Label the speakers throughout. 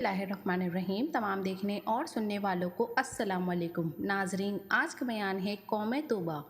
Speaker 1: बिस्मिल्लाहिर्रहमानिर्रहीम। तमाम देखने और सुनने वालों को अस्सलाम वालेकुम। नाजरीन, आज का बयान है कौम तौबा।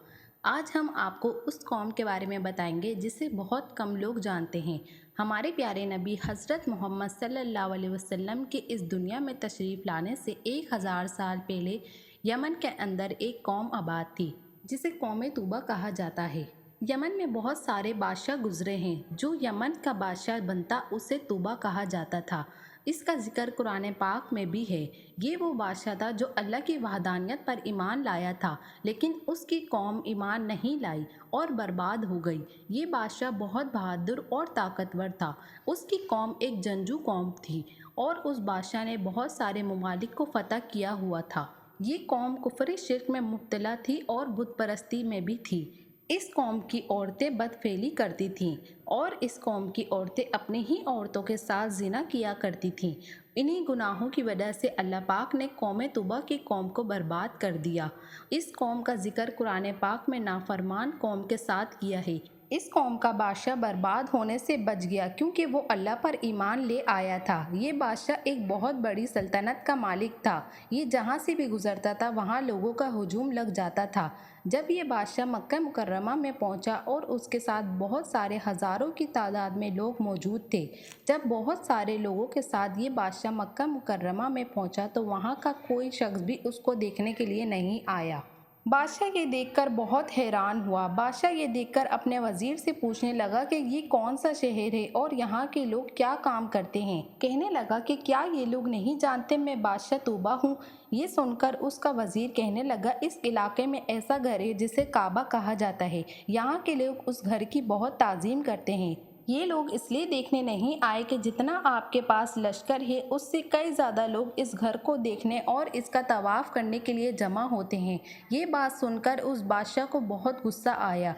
Speaker 1: आज हम आपको उस कौम के बारे में बताएंगे जिसे बहुत कम लोग जानते हैं। हमारे प्यारे नबी हज़रत मोहम्मद सल्लल्लाहु अलैहि वसल्लम के इस दुनिया में तशरीफ़ लाने से 1000 साल पहले यमन के अंदर एक कौम आबाद थी जिसे कौम तौबा कहा जाता है। यमन में बहुत सारे बादशाह गुजरे हैं। जो यमन का बादशाह बनता उसे तौबा कहा जाता था। इसका जिक्र कुरान पाक में भी है। ये वो बादशाह था जो अल्लाह की वहदानियत पर ईमान लाया था, लेकिन उसकी कौम ईमान नहीं लाई और बर्बाद हो गई। ये बादशाह बहुत बहादुर और ताकतवर था। उसकी कौम एक जंगजू कौम थी और उस बादशाह ने बहुत सारे ममालिक को फतह किया हुआ था। ये कौम कुफर शिर्क में मुब्तला थी और बुत परस्ती में भी थी। इस कौम की औरतें बदफेली करती थीं और इस कौम की औरतें अपनी ही औरतों के साथ जिना किया करती थीं। इन्हीं गुनाहों की वजह से अल्लाह पाक ने कौम तौबा की कौम को बर्बाद कर दिया। इस कौम का जिक्र कुरान पाक में नाफरमान कौम के साथ किया है। इस कौम का बादशाह बर्बाद होने से बच गया क्योंकि वो अल्लाह पर ईमान ले आया था। ये बादशाह एक बहुत बड़ी सल्तनत का मालिक था। ये जहाँ से भी गुजरता था वहाँ लोगों का हुजूम लग जाता था। जब ये बादशाह मक्का मुकर्रमा में पहुंचा और उसके साथ बहुत सारे हज़ारों की तादाद में लोग मौजूद थे। जब बहुत सारे लोगों के साथ ये बादशाह मक्का मुकर्रमा में पहुंचा तो वहाँ का कोई शख्स भी उसको देखने के लिए नहीं आया। बादशाह ये देखकर बहुत हैरान हुआ। बादशाह ये देखकर अपने वजीर से पूछने लगा कि ये कौन सा शहर है और यहाँ के लोग क्या काम करते हैं। कहने लगा कि क्या ये लोग नहीं जानते मैं बादशाह तौबा हूँ। ये सुनकर उसका वजीर कहने लगा, इस इलाके में ऐसा घर है जिसे काबा कहा जाता है। यहाँ के लोग उस घर की बहुत ताज़ीम करते हैं। ये लोग इसलिए देखने नहीं आए कि जितना आपके पास लश्कर है उससे कई ज़्यादा लोग इस घर को देखने और इसका तवाफ़ करने के लिए जमा होते हैं। ये बात सुनकर उस बादशाह को बहुत गुस्सा आया।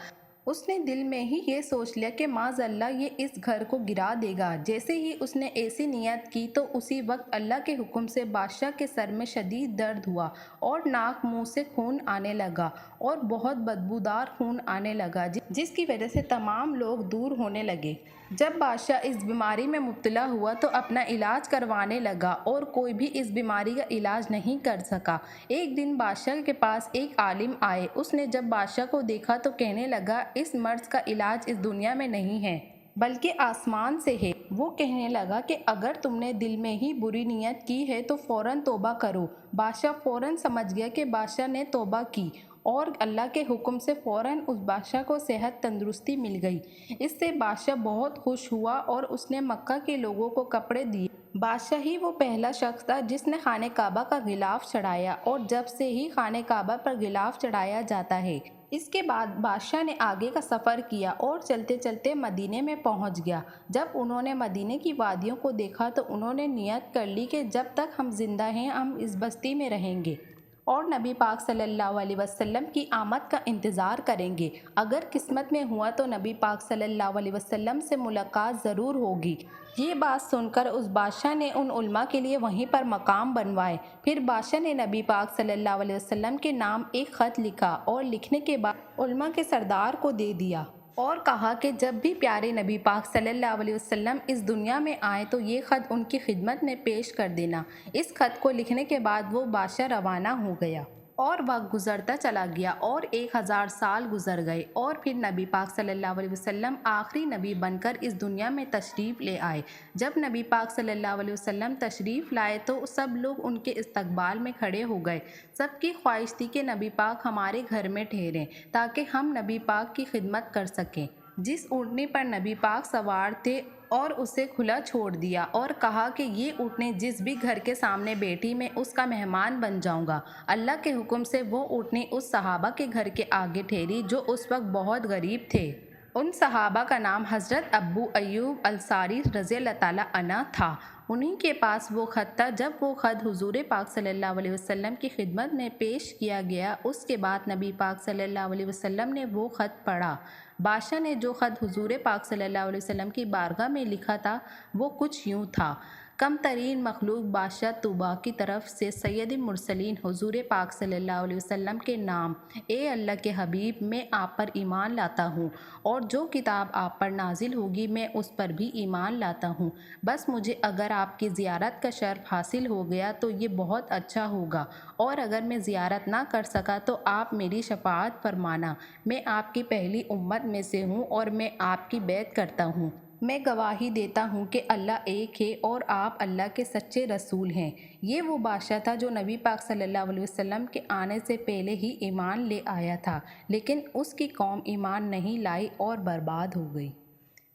Speaker 1: उसने दिल में ही ये सोच लिया कि माज़अल्लाह ये इस घर को गिरा देगा। जैसे ही उसने ऐसी नियत की तो उसी वक्त अल्लाह के हुक्म से बादशाह के सर में शदीद दर्द हुआ और नाक मुंह से खून आने लगा और बहुत बदबूदार खून आने लगा, जिसकी वजह से तमाम लोग दूर होने लगे। जब बादशाह इस बीमारी में मुब्तला हुआ तो अपना इलाज करवाने लगा और कोई भी इस बीमारी का इलाज नहीं कर सका। एक दिन बादशाह के पास एक आलिम आए। उसने जब बादशाह को देखा तो कहने लगा, इस मर्ज का इलाज इस दुनिया में नहीं है बल्कि आसमान से है। वो कहने लगा कि अगर तुमने दिल में ही बुरी नियत की है तो फ़ौरन तौबा करो। बादशाह फ़ौरन समझ गया कि बादशाह ने तौबा की और अल्लाह के हुक्म से फ़ौरन उस बादशाह को सेहत तंदुरुस्ती मिल गई। इससे बादशाह बहुत खुश हुआ और उसने मक्का के लोगों को कपड़े दिए। बादशाह ही वो पहला शख्स था जिसने खाने काबा का गिलाफ चढ़ाया और जब से ही खाने काबा पर गिलाफ चढ़ाया जाता है। इसके बाद बादशाह ने आगे का सफ़र किया और चलते चलते मदीने में पहुंच गया। जब उन्होंने मदीने की वादियों को देखा तो उन्होंने नियत कर ली कि जब तक हम जिंदा हैं हम इस बस्ती में रहेंगे और नबी पाक सल्लल्लाहु अलैहि वसल्लम की आमद का इंतज़ार करेंगे। अगर किस्मत में हुआ तो नबी पाक सल्लल्लाहु अलैहि वसल्लम से मुलाकात ज़रूर होगी। ये बात सुनकर उस बादशाह ने उन उल्मा के लिए वहीं पर मकाम बनवाए। फिर बादशाह ने नबी पाक सल्लल्लाहु अलैहि वसल्लम के नाम एक ख़त लिखा और लिखने के बाद उल्मा के सरदार को दे दिया और कहा कि जब भी प्यारे नबी पाक सल्लल्लाहु अलैहि वसल्लम इस दुनिया में आए तो ये ख़त उनकी खिदमत में पेश कर देना। इस ख़त को लिखने के बाद वो बादशाह रवाना हो गया और वक्त गुजरता चला गया और 1000 साल गुजर गए और फिर नबी पाक सल्लल्लाहु अलैहि वसल्लम आखिरी नबी बनकर इस दुनिया में तशरीफ़ ले आए। जब नबी पाक सल्लल्लाहु अलैहि वसल्लम तशरीफ़ लाए तो सब लोग उनके इस्तकबाल में खड़े हो गए। सबकी ख्वाहिश थी कि नबी पाक हमारे घर में ठहरें ताकि हम नबी पाक की खिदमत कर सकें। जिस ऊँटनी पर नबी पाक सवार थे और उसे खुला छोड़ दिया और कहा कि ये ऊँटनी जिस भी घर के सामने बैठी मैं उसका मेहमान बन जाऊंगा। अल्लाह के हुक्म से वो ऊँटनी उस सहाबा के घर के आगे ठहरी जो उस वक्त बहुत गरीब थे। उन सहाबा का नाम हज़रत अब्बू अय्यूब अलसारी रज़ियल्लाहु ताला अन्हु था। उन्हीं के पास वो ख़त था। जब वो ख़त हुज़ूर पाक सल्लल्लाहु अलैहि वसल्लम की खिदमत में पेश किया गया उसके बाद नबी पाक सल्लल्लाहु अलैहि वसल्लम ने वो ख़त पढ़ा। बादशाह ने जो ख़त हुज़ूर पाक सल्लल्लाहु अलैहि वसल्लम की बारगाह में लिखा था वो कुछ यूँ था, کم ترین مخلوق بادشاہ طوبا کی طرف سے سید المرسلین حضور پاک صلی اللہ علیہ وسلم کے نام، اے اللہ کے حبیب، میں آپ پر ایمان لاتا ہوں اور جو کتاب آپ پر نازل ہوگی میں اس پر بھی ایمان لاتا ہوں۔ بس مجھے اگر آپ کی زیارت کا شرف حاصل ہو گیا تو یہ بہت اچھا ہوگا، اور اگر میں زیارت نہ کر سکا تو آپ میری شفاعت فرمانا۔ میں آپ کی پہلی امت میں سے ہوں اور میں آپ کی بیعت کرتا ہوں۔ میں گواہی دیتا ہوں کہ اللہ ایک ہے اور آپ اللہ کے سچے رسول ہیں۔ یہ وہ بادشاہ تھا جو نبی پاک صلی اللہ علیہ وسلم کے آنے سے پہلے ہی ایمان لے آیا تھا، لیکن اس کی قوم ایمان نہیں لائی اور برباد ہو گئی۔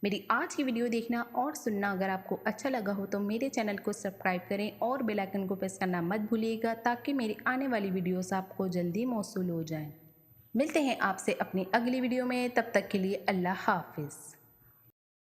Speaker 1: میری آج کی ویڈیو دیکھنا اور سننا اگر آپ کو اچھا لگا ہو تو میرے چینل کو سبسکرائب کریں اور بیل آئکن کو پریس کرنا مت بھولیے گا تاکہ میری آنے والی ویڈیوز آپ کو جلدی موصول ہو جائیں۔ ملتے ہیں آپ سے اپنی اگلی ویڈیو میں، تب تک کے لیے اللہ حافظ۔